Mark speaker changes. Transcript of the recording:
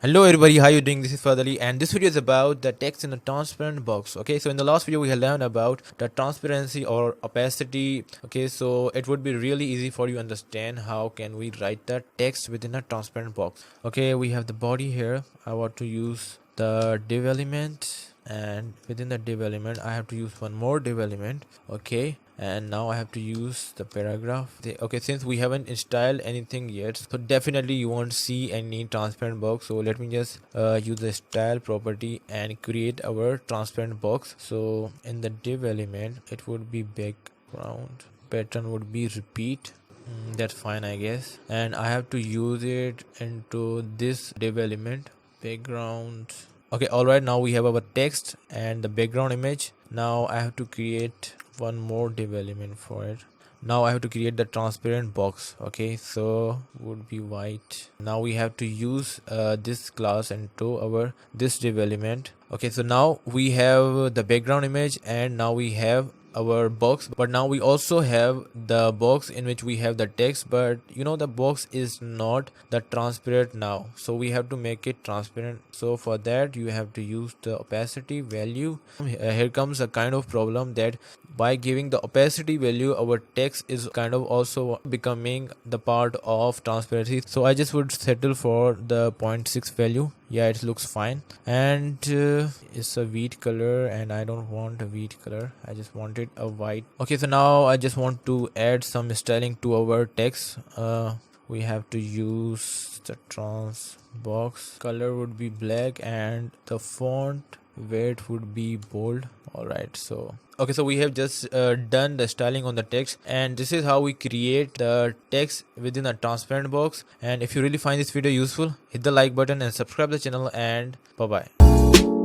Speaker 1: Hello everybody, how you doing? This is Fahad, and this video is about the text in a transparent box. Okay, so in the last video we have learned about the transparency or opacity. Okay, so it would be really easy for you to understand how can we write the text within a transparent box. Okay, we have the body here. I want to use the div element, and within the div element I have to use one more div element. Okay, and now I have to use the paragraph. Okay, since we haven't installed anything yet, so definitely you won't see any transparent box. So let me just use the style property and create our transparent box. So in the div element it would be background, pattern would be repeat. That's fine, I guess, and I have to use it into this div element background. Okay, all right, now we have our text and the background image. Now I have to create one more div element for it. Now I have to create the transparent box. Okay, so would be white. Now we have to use this class into our this div element. Okay, so now we have the background image and now we have our box, but now we also have the box in which we have the text, but you know the box is not the transparent now, so we have to make it transparent. So for that you have to use the opacity value. Here comes a kind of problem that by giving the opacity value our text is kind of also becoming the part of transparency, so I just would settle for the 0.6 value. Yeah, it looks fine, and it's a wheat color and I don't want a wheat color, I just wanted a white. Okay, so now I just want to add some styling to our text. We have to use the trans box, color would be black and the font weight would be bold. All right, so okay, so we have just done the styling on the text, and this is how we create the text within a transparent box. And if you really find this video useful, hit the like button and subscribe the channel, and bye bye.